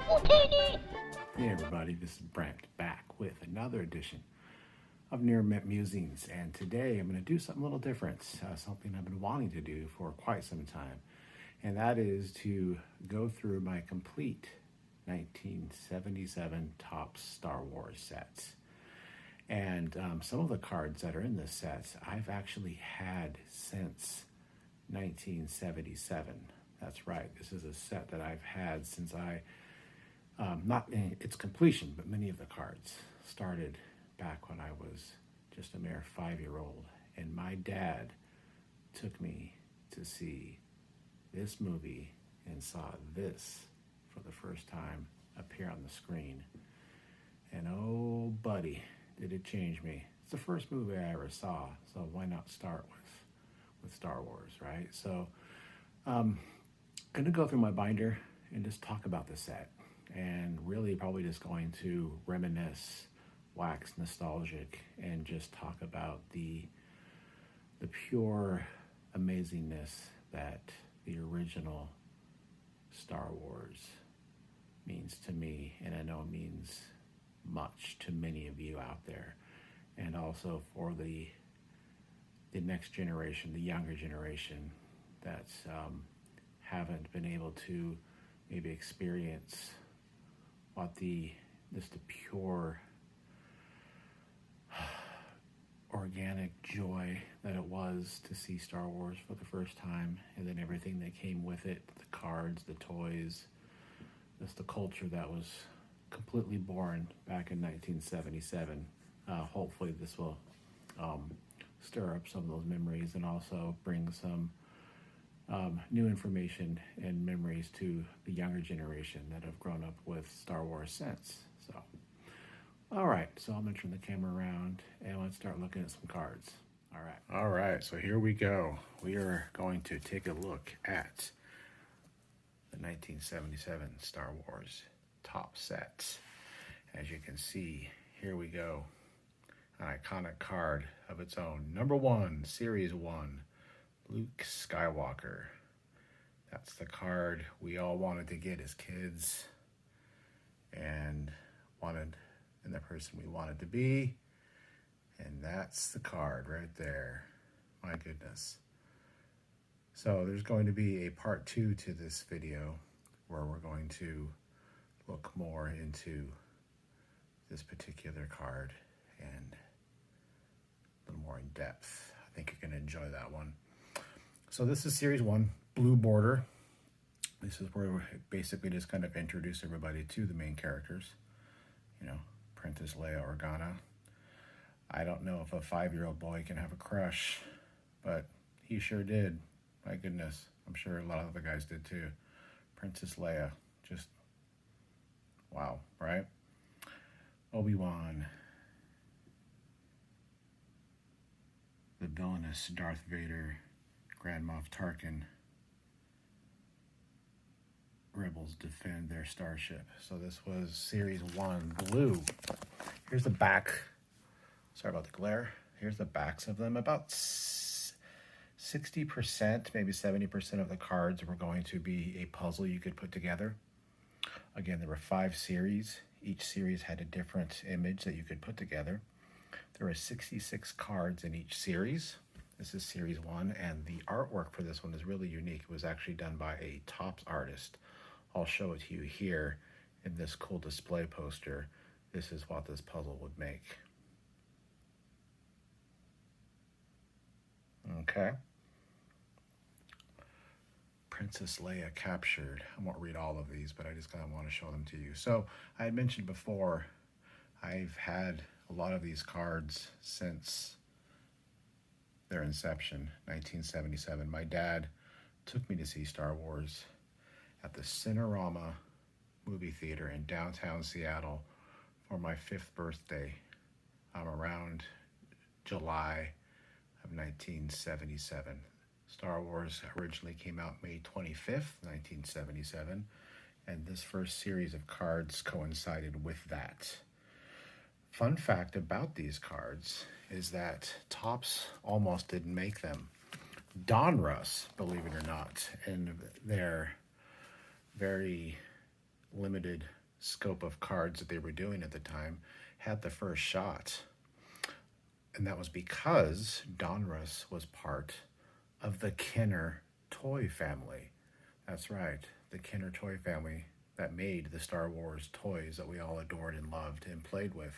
Hey everybody, this is Brent back with another edition of Near Mint Musings, and today I'm going to do something a little different, something I've been wanting to do for quite some time, and that is to go through my complete 1977 Topps Star Wars sets. And some of the cards that are in this set I've actually had since 1977. That's right, this is a set that I've had since not in its completion, but many of the cards started back when I was just a mere 5-year-old. And my dad took me to see this movie and saw this for the first time appear on the screen. And oh, buddy, did it change me. It's the first movie I ever saw, so why not start with Star Wars, right? So I'm going to go through my binder and just talk about the set. And really probably just going to reminisce, wax nostalgic, and just talk about the pure amazingness that the original Star Wars means to me, and I know it means much to many of you out there, and also for the next generation, the younger generation that haven't been able to maybe experience what just the pure organic joy that it was to see Star Wars for the first time, and then everything that came with it, the cards, the toys, just the culture that was completely born back in 1977. Hopefully this will stir up some of those memories and also bring some new information and memories to the younger generation that have grown up with Star Wars since. So, all right, so I'm going to turn the camera around and let's start looking at some cards. All right, so here we go. We are going to take a look at the 1977 Star Wars Topps sets. As you can see, here we go. An iconic card of its own. Number 1, Series 1. Luke Skywalker. That's the card we all wanted to get as kids and the person we wanted to be. And that's the card right there. My goodness. So there's going to be a part 2 to this video where we're going to look more into this particular card and a little more in depth. I think you're going to enjoy that one. So this is Series 1, blue border. This is where we basically just kind of introduce everybody to the main characters. You know, Princess Leia Organa. I don't know if a 5-year-old boy can have a crush, but he sure did. My goodness, I'm sure a lot of other guys did too. Princess Leia, just wow, right? Obi-Wan. The villainous Darth Vader. Grand Moff Tarkin. Rebels defend their starship. So this was Series 1, blue. Here's the back. Sorry about the glare. Here's the backs of them. About 60%, maybe 70% of the cards were going to be a puzzle you could put together. Again, there were 5 series. Each series had a different image that you could put together. There were 66 cards in each series. This is Series 1, and the artwork for this one is really unique. It was actually done by a Topps artist. I'll show it to you here in this cool display poster. This is what this puzzle would make. Okay. Princess Leia captured. I won't read all of these, but I just kind of want to show them to you. So I had mentioned before, I've had a lot of these cards since their inception, 1977. My dad took me to see Star Wars at the Cinerama movie theater in downtown Seattle for my 5th birthday around July of 1977. Star Wars originally came out May 25th, 1977, and this first series of cards coincided with that. Fun fact about these cards is that Topps almost didn't make them. Donruss, believe it or not, in their very limited scope of cards that they were doing at the time, had the first shot. And that was because Donruss was part of the Kenner toy family. That's right, the Kenner toy family that made the Star Wars toys that we all adored and loved and played with.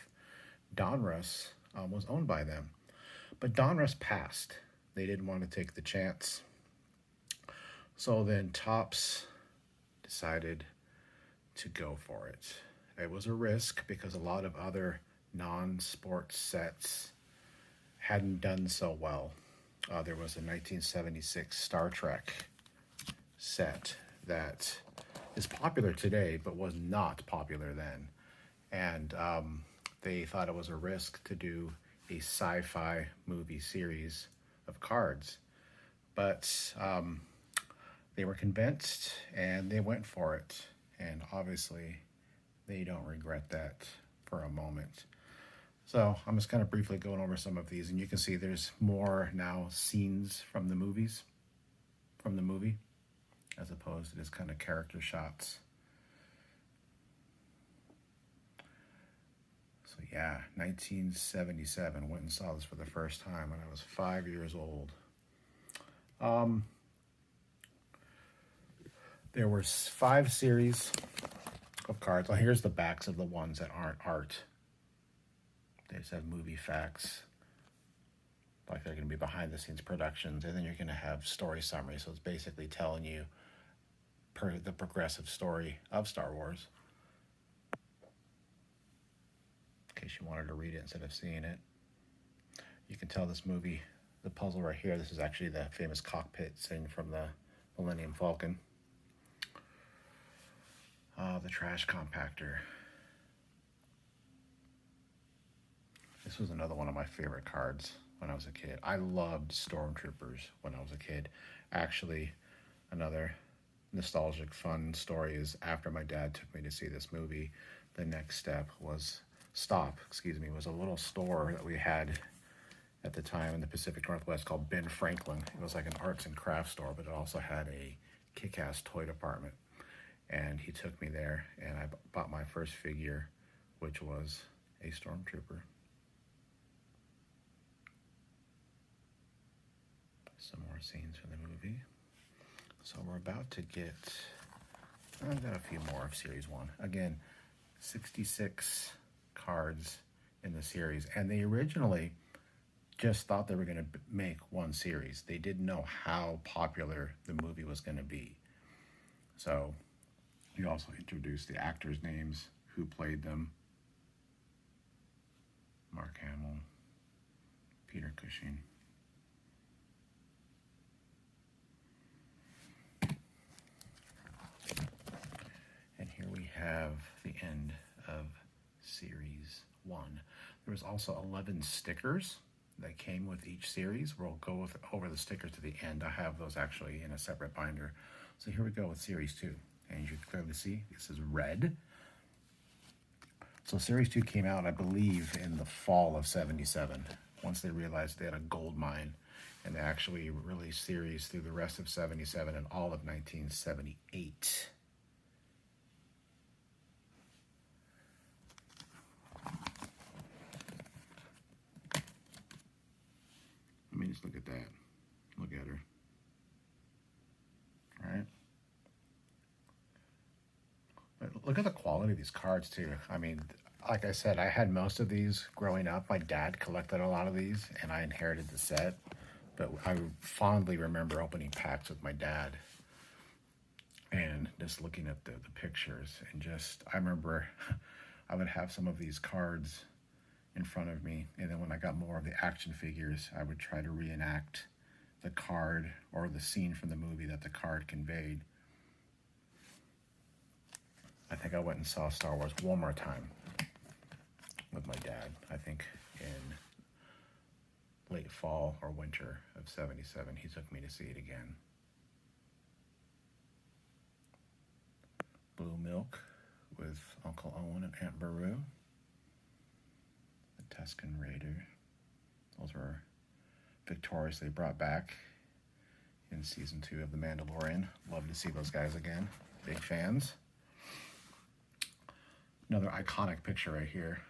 Donruss was owned by them. But Donruss passed. They didn't want to take the chance. So then Topps decided to go for it. It was a risk because a lot of other non-sports sets hadn't done so well. There was a 1976 Star Trek set that is popular today, but was not popular then. And they thought it was a risk to do a sci-fi movie series of cards. But they were convinced and they went for it. And obviously, they don't regret that for a moment. So I'm just kind of briefly going over some of these, and you can see there's more now scenes from the movie, as opposed to just kind of character shots. So yeah, 1977, went and saw this for the first time when I was 5 years old. There were 5 series of cards. Well, here's the backs of the ones that aren't art. They just have movie facts, like they're going to be behind the scenes productions, and then you're going to have story summaries. So it's basically telling you the progressive story of Star Wars, in case you wanted to read it instead of seeing it. You can tell this movie, the puzzle right here, this is actually the famous cockpit scene from the Millennium Falcon. The trash compactor. This was another one of my favorite cards when I was a kid. I loved Stormtroopers when I was a kid. Actually, another nostalgic fun story is after my dad took me to see this movie, the next step was was a little store that we had at the time in the Pacific Northwest called Ben Franklin. It was like an arts and crafts store, but it also had a kick-ass toy department. And he took me there, and I bought my first figure, which was a Stormtrooper. Some more scenes from the movie. So we're about to get, I've got a few more of Series 1. Again, 66 cards in the series. And they originally just thought they were going to make one series. They didn't know how popular the movie was going to be. So you also introduced the actors' names, who played them. Mark Hamill, Peter Cushing. And here we have the end of Series 1. There was also 11 stickers that came with each series. We'll go over the stickers to the end. I have those actually in a separate binder. So here we go with Series 2. And you can clearly see this is red. So Series 2 came out, I believe, in the fall of 77, once they realized they had a gold mine. And they actually released series through the rest of 77 and all of 1978. Let me just look at that. Look at her. All right. But look at the quality of these cards, too. I mean, like I said, I had most of these growing up. My dad collected a lot of these, and I inherited the set. But I fondly remember opening packs with my dad and just looking at the pictures. And just, I remember I would have some of these cards in front of me, and then when I got more of the action figures, I would try to reenact the card or the scene from the movie that the card conveyed. I think I went and saw Star Wars one more time with my dad, I think in late fall or winter of 77. He took me to see it again. Blue Milk with Uncle Owen and Aunt Beru. The Tusken Raider. Those were victoriously brought back in season 2 of The Mandalorian. Love to see those guys again. Big fans. Another iconic picture right here.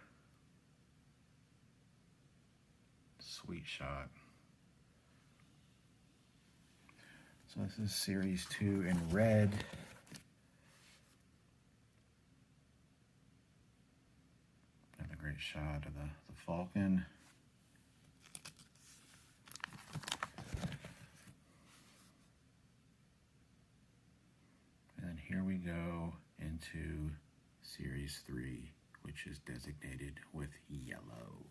Sweet shot. So this is Series 2 in red. Another great shot of the Falcon. And then here we go into Series 3, which is designated with yellow.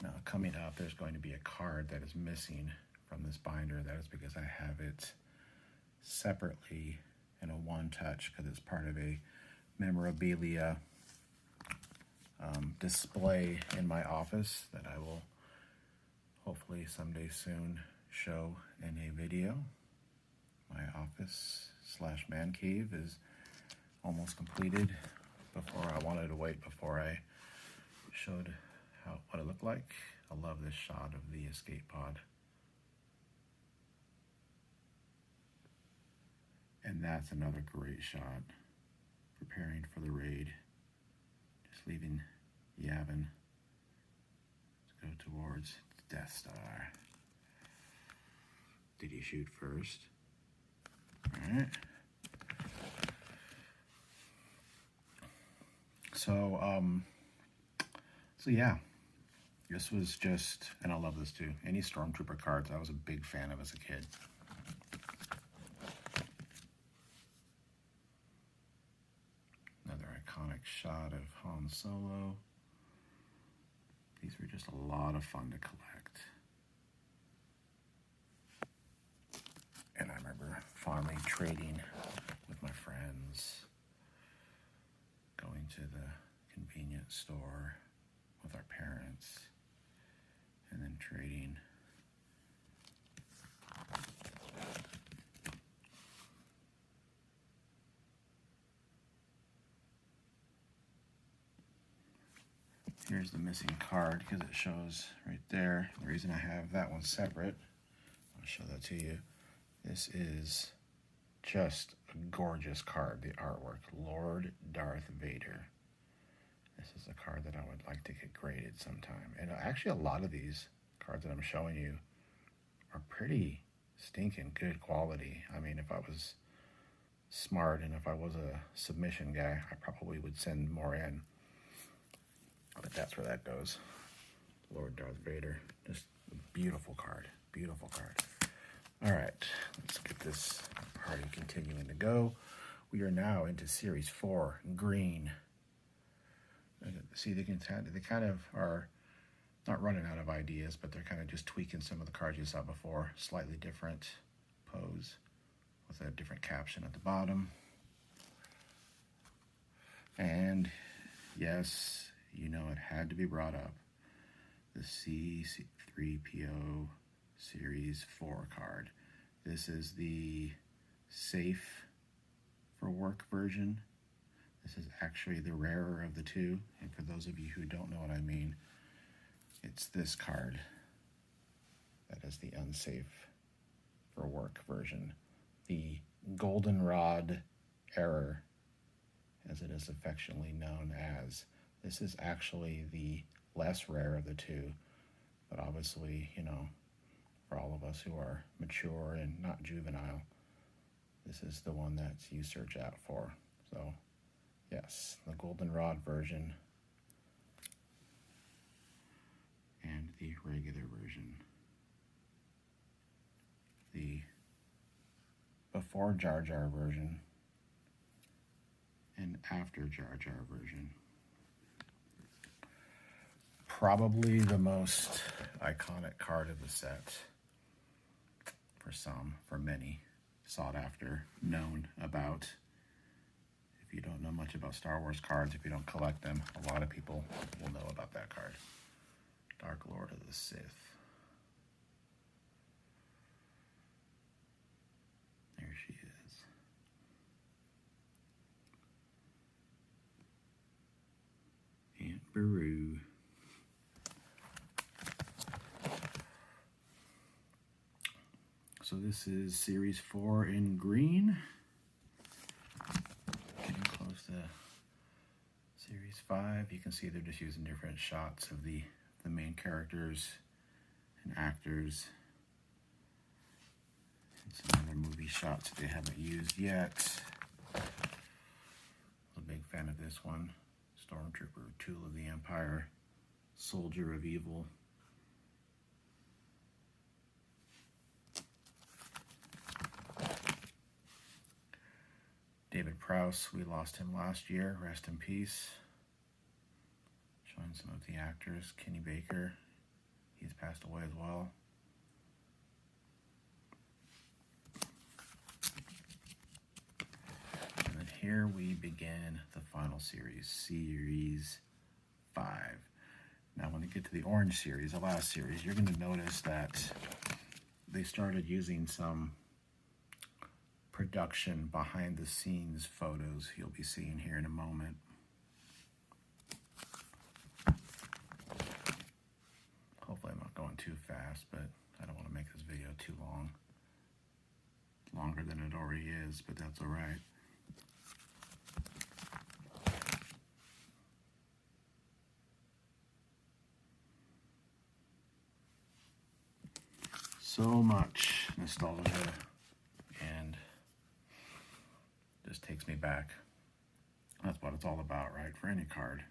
Now, coming up, there's going to be a card that is missing from this binder. That is because I have it separately in a one-touch because it's part of a memorabilia display in my office that I will hopefully someday soon show in a video. My office / man cave is almost completed. Before I wanted to wait before I showed what it looked like. I love this shot of the escape pod. And that's another great shot. Preparing for the raid. Just leaving Yavin to go towards Death Star. Did he shoot first? Alright. So yeah. This was just, and I love this too, any Stormtrooper cards I was a big fan of as a kid. Another iconic shot of Han Solo. These were just a lot of fun to collect. And I remember fondly trading with my friends, going to the convenience store with our parents, and then trading. Here's the missing card because it shows right there. The reason I have that one separate, I'll show that to you. This is just a gorgeous card, the artwork, Lord Darth Vader. This is a card that I would like to get graded sometime. And actually a lot of these cards that I'm showing you are pretty stinking good quality. I mean, if I was smart and if I was a submission guy, I probably would send more in. But that's where that goes. Lord Darth Vader. Just a beautiful card. Beautiful card. All right, let's get this party continuing to go. We are now into Series 4, green. See, they kind of are not running out of ideas, but they're kind of just tweaking some of the cards you saw before. Slightly different pose with a different caption at the bottom. And yes, you know it had to be brought up. The C3PO Series 4 card. This is the safe for work version. This is actually the rarer of the two. And for those of you who don't know what I mean, it's this card that is the unsafe for work version. The goldenrod error, as it is affectionately known as. This is actually the less rare of the two, but obviously, you know, for all of us who are mature and not juvenile, this is the one that you search out for. So, yes, the goldenrod version and the regular version. The before Jar Jar version and after Jar Jar version. Probably the most iconic card of the set for some, for many, sought after, known about. If you don't know much about Star Wars cards, if you don't collect them, a lot of people will know about that card. Dark Lord of the Sith. There she is. Aunt Beru. So this is Series 4 in green. 5, you can see they're just using different shots of the main characters and actors. And some other movie shots that they haven't used yet. I'm a big fan of this one. Stormtrooper, Tool of the Empire, Soldier of Evil. David Prowse, we lost him last year. Rest in peace. Showing some of the actors. Kenny Baker, he's passed away as well. And then here we begin the final series, Series 5. Now when we get to the Orange series, the last series, you're going to notice that they started using some production behind the scenes photos you'll be seeing here in a moment. Hopefully I'm not going too fast, but I don't want to make this video too long. Longer than it already is, but that's all right. So much nostalgia, and just takes me back. That's what it's all about, right? For any card.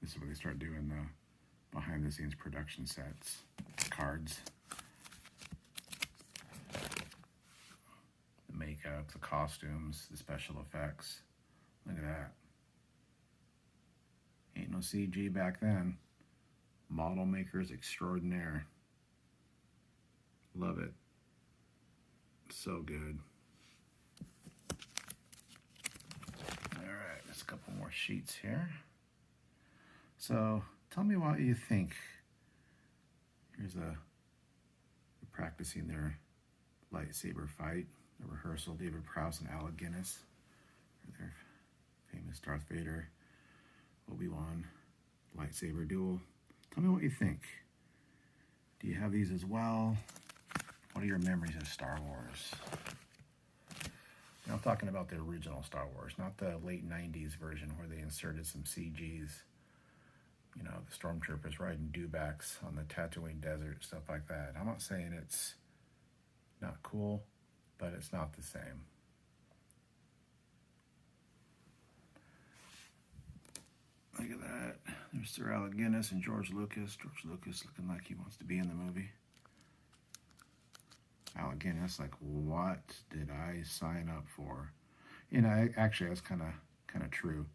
This is where they start doing the behind the scenes production sets, cards, the makeup, the costumes, the special effects. Look at that. Ain't no CG back then. Model makers extraordinaire. Love it. So good. Alright, there's a couple more sheets here. So, tell me what you think. Here's they're practicing their lightsaber fight, the rehearsal. David Prowse and Alec Guinness, their famous Darth Vader, Obi-Wan lightsaber duel. Tell me what you think. Do you have these as well? What are your memories of Star Wars? Now, I'm talking about the original Star Wars, not the late 90s version where they inserted some CGs. You know, the stormtroopers riding dewbacks on the Tatooine desert, stuff like that. I'm not saying it's not cool, but it's not the same. Look at that. There's Sir Alec Guinness and George Lucas. George Lucas looking like he wants to be in the movie. Alec Guinness, like, what did I sign up for? You know, actually, that's kind of true.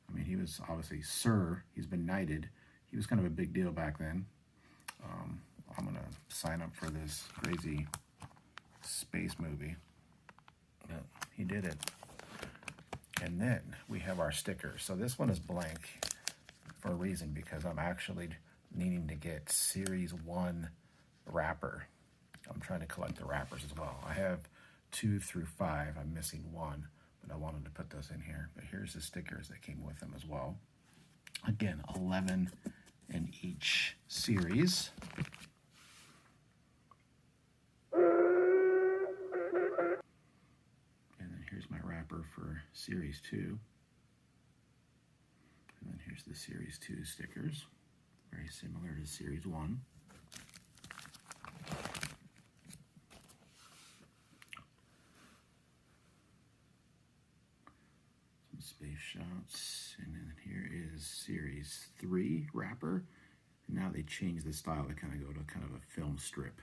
I mean, he was obviously Sir. He's been knighted. He was kind of a big deal back then. I'm going to sign up for this crazy space movie. But he did it. And then we have our stickers. So this one is blank for a reason, because I'm actually needing to get Series 1 wrapper. I'm trying to collect the wrappers as well. I have 2 through 5. I'm missing 1, but I wanted to put those in here. But here's the stickers that came with them as well. Again, 11 in each series. And then here's my wrapper for Series 2. And then here's the Series 2 stickers. Very similar to Series 1. Space shots, and then here is Series 3 wrapper. And now they changed the style to kind of go to kind of a film strip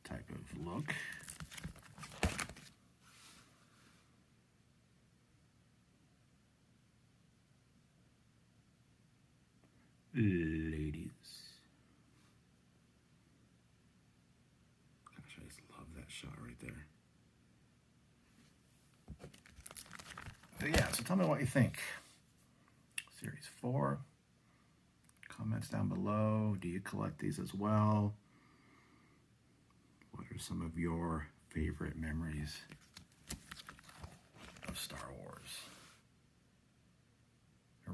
type of look. Ladies. Gosh, I just love that shot right there. But yeah, so tell me what you think. Series 4. Comments down below. Do you collect these as well? What are some of your favorite memories of Star Wars?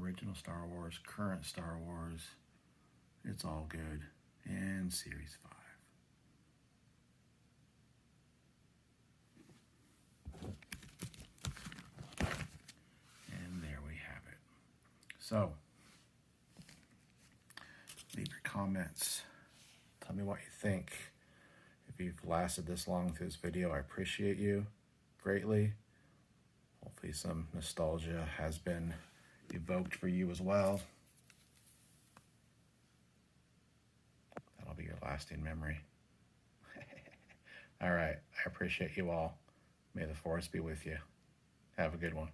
Original Star Wars, current Star Wars. It's all good. And Series 5. So, comments. Tell me what you think. If you've lasted this long through this video, I appreciate you greatly. Hopefully some nostalgia has been evoked for you as well. That'll be your lasting memory. All right, I appreciate you all. May the force be with you. Have a good one.